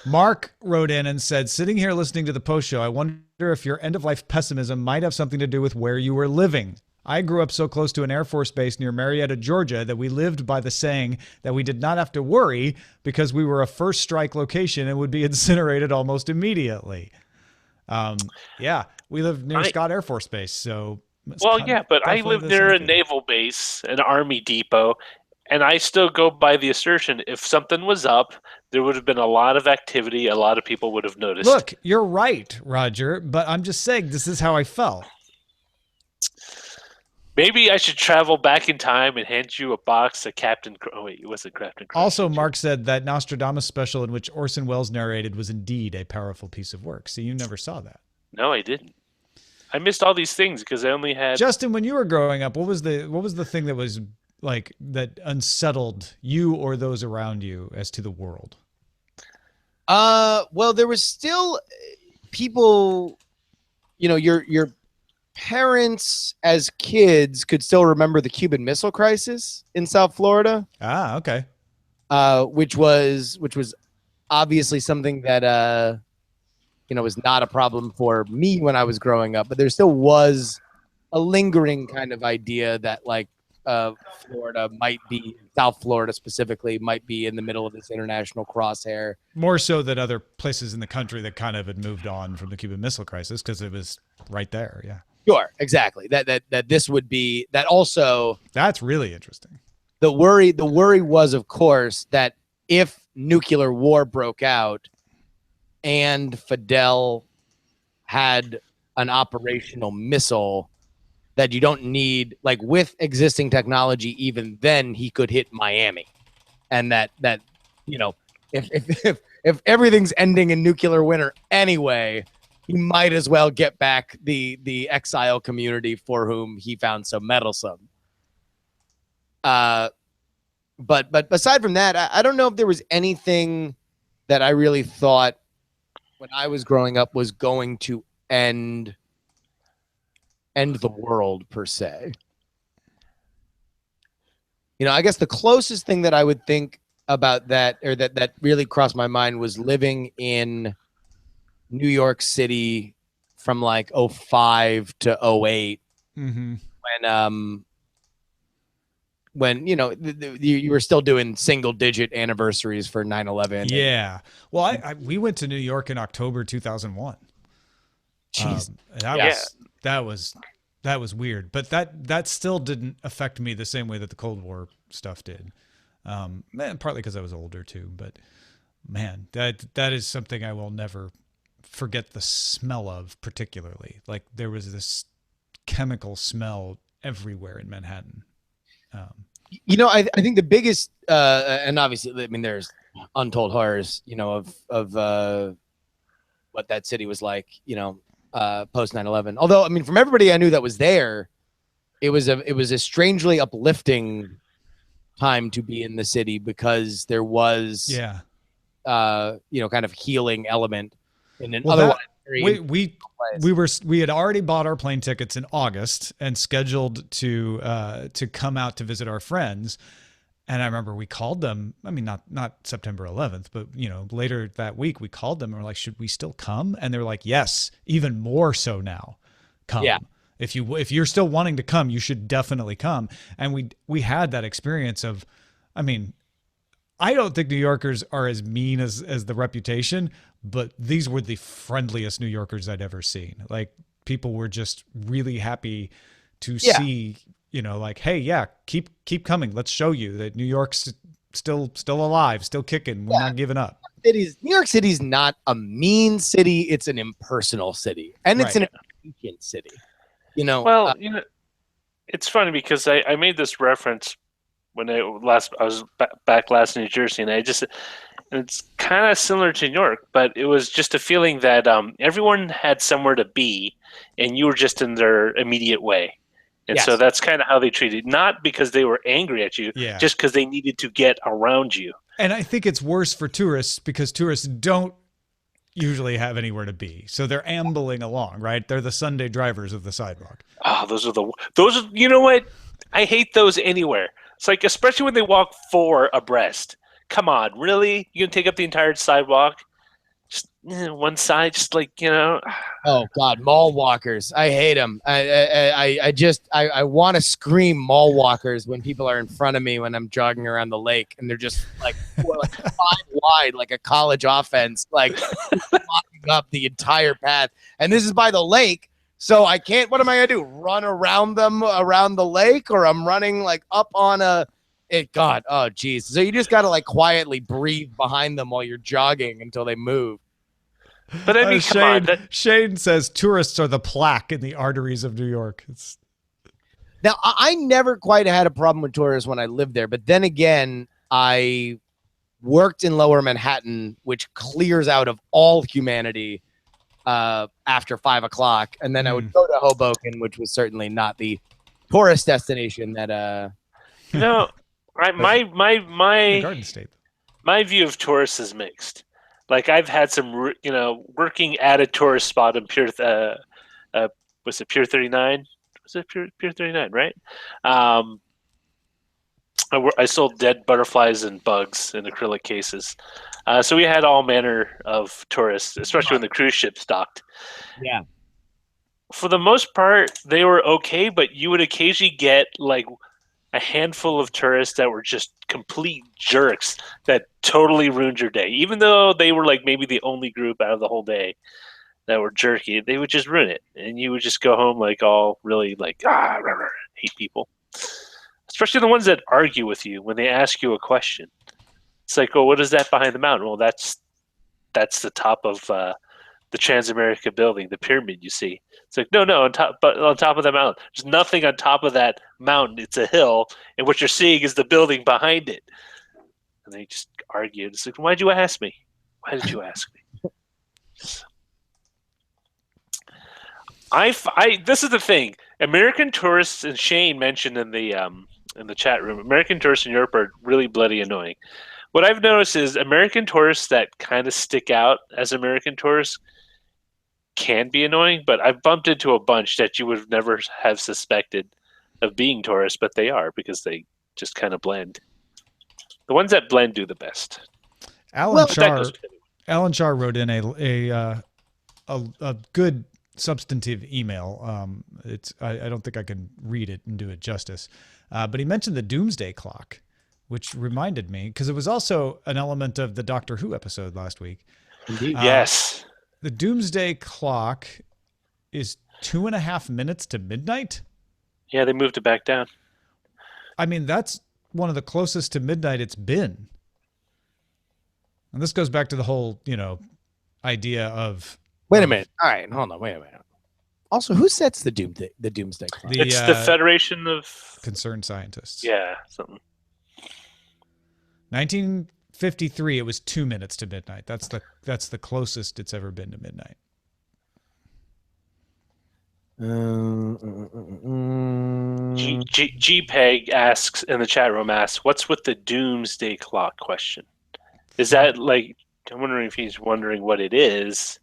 Mark wrote in and said, sitting here listening to the post show, I wonder if your end-of-life pessimism might have something to do with where you were living. I grew up so close to an Air Force base near Marietta, Georgia, that we lived by the saying that we did not have to worry because we were a first strike location and would be incinerated almost immediately. Yeah, we lived near Scott Air Force Base. So, but I lived near a naval base, an Army depot, and I still go by the assertion if something was up, there would have been a lot of activity. A lot of people would have noticed. Look, you're right, Roger, but I'm just saying this is how I felt. Maybe I should travel back in time and hand you a box of Captain. Oh wait, it wasn't Captain Crunch. Also, Mark said that Nostradamus special in which Orson Welles narrated was indeed a powerful piece of work. See, you never saw that. No, I didn't. I missed all these things because I only had. Justin, when you were growing up, what was the thing that was like that unsettled you or those around you as to the world? Well, there was still people. You know, your parents as kids could still remember the Cuban Missile Crisis in South Florida. Ah, okay. Which was obviously something that was not a problem for me when I was growing up, but there still was a lingering kind of idea that like Florida might be, South Florida specifically, might be in the middle of this international crosshair. More so than other places in the country that kind of had moved on from the Cuban Missile Crisis because it was right there. Yeah. Sure, exactly. That this would be that also. That's really interesting. The worry was, of course, that if nuclear war broke out and Fidel had an operational missile that you don't need, like with existing technology, even then he could hit Miami. And that if everything's ending in nuclear winter anyway, he might as well get back the exile community for whom he found so meddlesome. But aside from that, I don't know if there was anything that I really thought when I was growing up was going to end the world per se. You know, I guess the closest thing that I would think about that, or that really crossed my mind, was living in New York City from like 05 to 08, when you know you were still doing single digit anniversaries for 9/11. Yeah. Well, we went to New York in October 2001. Jeez. That was weird, but that still didn't affect me the same way that the Cold War stuff did. Partly because I was older too, but man, that is something I will never forget the smell of, particularly. Like there was this chemical smell everywhere in Manhattan. You know, I think the biggest, and obviously, I mean, there's untold horrors, you know, of what that city was like, you know, post 9/11. Although, I mean, from everybody I knew that was there, it was a strangely uplifting time to be in the city because there was kind of healing element in an otherwise very we had already bought our plane tickets in August and scheduled to come out to visit our friends. And I remember we called them. I mean, not September 11th, but later that week we called them and we're like, should we still come? And they were like, yes, even more so now. Come. Yeah. If you're still wanting to come, you should definitely come. And we had that experience of, I mean, I don't think New Yorkers are as mean as the reputation, but these were the friendliest New Yorkers I'd ever seen. Like, people were just really happy to see, like, hey, yeah, keep coming. Let's show you that New York's still alive, still kicking. We're not giving up. New York City's not a mean city. It's an impersonal city, and it's an impatient city. Well, it's funny because I made this reference when I was back last in New Jersey, and it's kind of similar to New York, but it was just a feeling that everyone had somewhere to be, and you were just in their immediate way. And so that's kind of how they treated, not because they were angry at you, just because they needed to get around you. And I think it's worse for tourists because tourists don't usually have anywhere to be. So they're ambling along, right? They're the Sunday drivers of the sidewalk. Oh, those you know what? I hate those anywhere. It's like, especially when they walk four abreast. Come on, really? You can take up the entire sidewalk? Just one side, just like, Oh God, mall walkers. I hate them. I want to scream mall walkers when people are in front of me when I'm jogging around the lake and they're just like 5 wide, like a college offense, like blocking up the entire path. And this is by the lake, so I can't. What am I gonna do? Run around them around the lake, or I'm running like up on God, oh geez. So you just gotta like quietly breathe behind them while you're jogging until they move. But I mean, Shane says tourists are the plaque in the arteries of New York. Now, I never quite had a problem with tourists when I lived there, but then again, I worked in Lower Manhattan, which clears out of all humanity after 5 o'clock, and then I would go to Hoboken, which was certainly not the tourist destination that. My Garden State. My view of tourists is mixed. Like, I've had some, working at a tourist spot in Pier 39? Was it Pier 39, right? I sold dead butterflies and bugs in acrylic cases. So we had all manner of tourists, especially when the cruise ships docked. Yeah. For the most part, they were okay, but you would occasionally get like a handful of tourists that were just complete jerks that totally ruined your day. Even though they were like maybe the only group out of the whole day that were jerky, they would just ruin it. And you would just go home like all really like, hate people. Especially the ones that argue with you when they ask you a question. It's like, oh, what is that behind the mountain? Well, that's the top of the Transamerica building, the pyramid you see. It's like, no, on top of the mountain. There's nothing on top of that mountain. It's a hill, and what you're seeing is the building behind it. And they just argued. It's like, why'd you ask me? Why did you ask me? This is the thing. American tourists, and Shane mentioned in the chat room, American tourists in Europe are really bloody annoying. What I've noticed is American tourists that kind of stick out as American tourists can be annoying, but I've bumped into a bunch that you would never have suspected of being tourists, but they are because they just kind of blend. The ones that blend do the best. Alan Shar wrote in a good substantive email. I don't think I can read it and do it justice, but he mentioned the Doomsday Clock, which reminded me because it was also an element of the Doctor Who episode last week. Indeed. Yes. The Doomsday Clock is 2.5 minutes to midnight. Yeah, they moved it back down. I mean, that's one of the closest to midnight it's been. And this goes back to the whole, idea of. Wait a minute. All right, hold on. Wait a minute. Also, who sets the Doomsday Clock? It's the Federation of Concerned Scientists. Yeah, something. 1953, it was 2 minutes to midnight. That's the closest it's ever been to midnight. GPEG asks in the chat room, what's with the doomsday clock question? Is that like, I'm wondering if he's wondering what it is,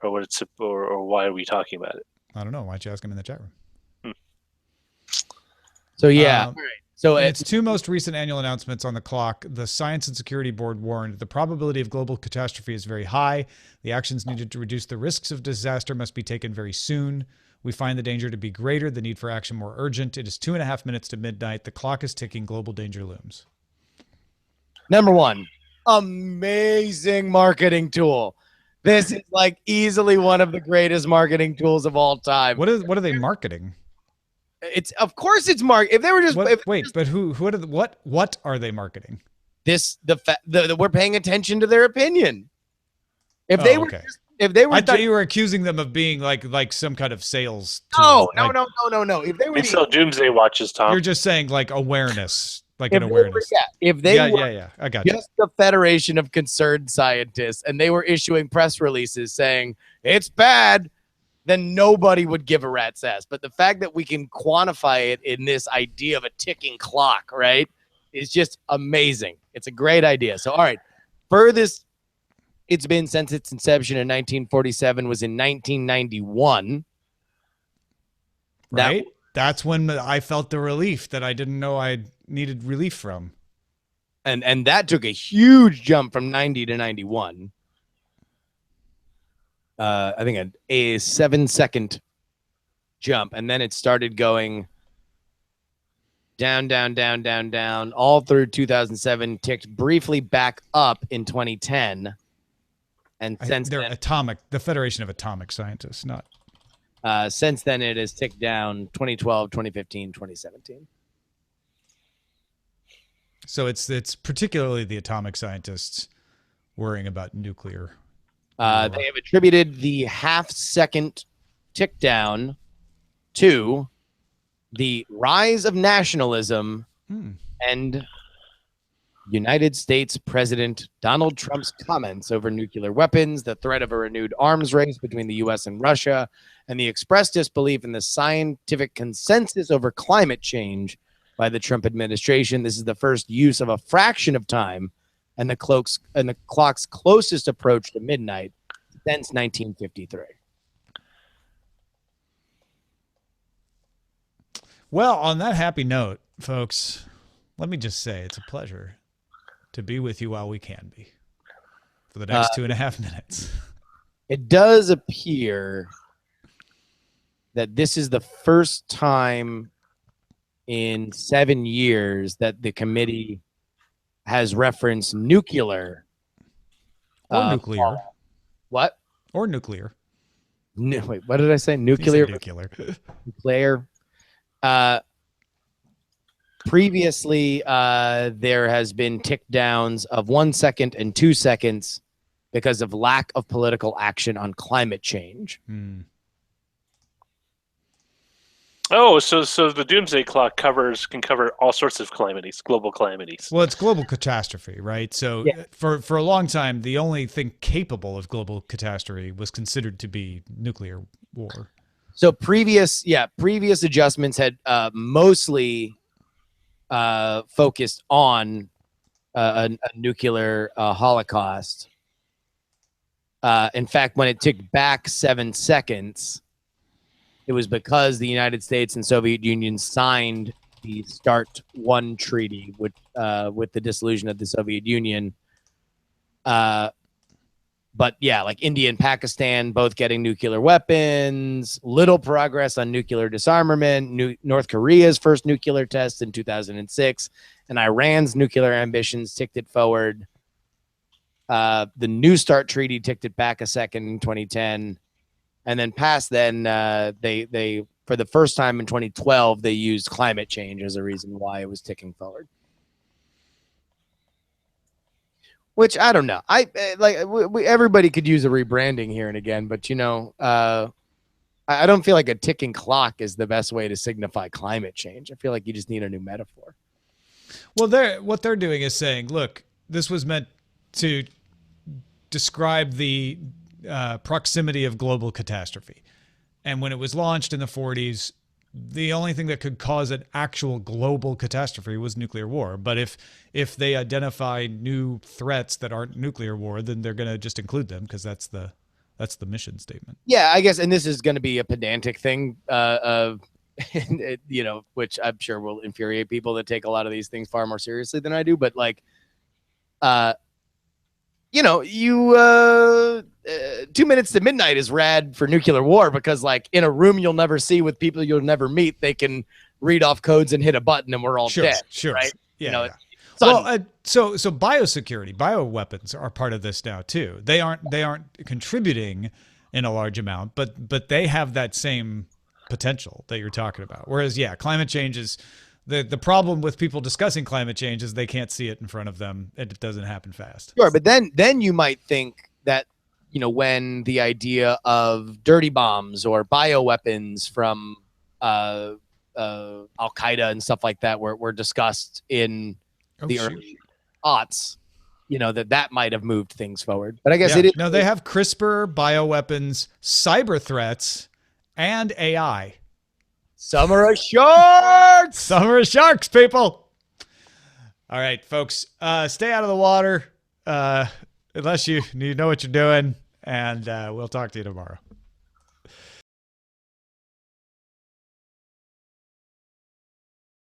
or what it's, or why are we talking about it? I don't know. Why don't you ask him in the chat room? So yeah. Um, So In its two most recent annual announcements on the clock, the Science and Security Board warned the probability of global catastrophe is very high. The actions needed to reduce the risks of disaster must be taken very soon. We find the danger to be greater, the need for action more urgent. It is 2.5 minutes to midnight. The clock is ticking. Global danger looms. number one, amazing marketing tool. This is like easily one of the greatest marketing tools of all time. What are they marketing? It's of course it's if they were just what are they marketing? We're paying attention to their opinion. If they were I thought you were accusing them of being like some kind of sales tool. No. If they were sell doomsday watches, Tom. You're just saying like awareness, like an awareness. If they were I got you. Just the Federation of Concerned Scientists and they were issuing press releases saying it's bad, then nobody would give a rat's ass. But the fact that we can quantify it in this idea of a ticking clock, right, is just amazing. It's a great idea. So, all right, furthest it's been since its inception in 1947 was in 1991. Right? That's when I felt the relief that I didn't know I needed relief from. And that took a huge jump from 90 to 91. I think a 7-second jump, and then it started going down, all through 2007, ticked briefly back up in 2010, and since they're then, atomic, the Federation of Atomic Scientists, not. Since then, it has ticked down 2012, 2015, 2017. So it's particularly the atomic scientists worrying about nuclear. They have attributed the half-second tick down to the rise of nationalism and United States President Donald Trump's comments over nuclear weapons, the threat of a renewed arms race between the U.S. and Russia, and the expressed disbelief in the scientific consensus over climate change by the Trump administration. This is the first use of a fraction of time and the clock's closest approach to midnight since 1953. Well, on that happy note, folks, let me just say it's a pleasure to be with you while we can be for the next 2.5 minutes. It does appear that this is the first time in 7 years that the committee has referenced nuclear. Or nuclear. What? Or nuclear. Wait, what did I say? Nuclear? Nuclear. Nuclear. Previously, there has been tick downs of 1 second and 2 seconds because of lack of political action on climate change. Oh, so the doomsday clock can cover all sorts of calamities, global calamities. Well, it's global catastrophe, right? So for a long time, the only thing capable of global catastrophe was considered to be nuclear war. So previous adjustments had mostly focused on a nuclear holocaust. In fact, when it ticked back 7 seconds, it was because the United States and Soviet Union signed the START I treaty with the dissolution of the Soviet Union. But yeah, like India and Pakistan both getting nuclear weapons, little progress on nuclear disarmament, North Korea's first nuclear test in 2006, and Iran's nuclear ambitions ticked it forward. The New START treaty ticked it back a second in 2010. And then past then, they for the first time in 2012, they used climate change as a reason why it was ticking forward. Which I don't know. Everybody could use a rebranding here and again, but I don't feel like a ticking clock is the best way to signify climate change. I feel like you just need a new metaphor. Well, what they're doing is saying, look, this was meant to describe the proximity of global catastrophe. And when it was launched in the 40s, the only thing that could cause an actual global catastrophe was nuclear war. But if they identify new threats that aren't nuclear war, then they're going to just include them because that's the mission statement. Yeah, I guess, and this is going to be a pedantic thing, which I'm sure will infuriate people that take a lot of these things far more seriously than I do. But like, 2 minutes to midnight is rad for nuclear war because like in a room you'll never see with people you'll never meet, they can read off codes and hit a button and we're all dead. Sure. Right? Yeah. Well, so biosecurity, bioweapons are part of this now too. They aren't contributing in a large amount, but they have that same potential that you're talking about. Whereas, climate change is the problem with people discussing climate change is they can't see it in front of them. It doesn't happen fast. Sure, but then you might think that when the idea of dirty bombs or bioweapons from Al Qaeda and stuff like that were discussed in the early aughts, that might have moved things forward. But I guess it is. No, they have CRISPR, bioweapons, cyber threats, and AI. Summer of Sharks! Summer of Sharks, people! All right, folks, stay out of the water unless you know what you're doing, and we'll talk to you tomorrow.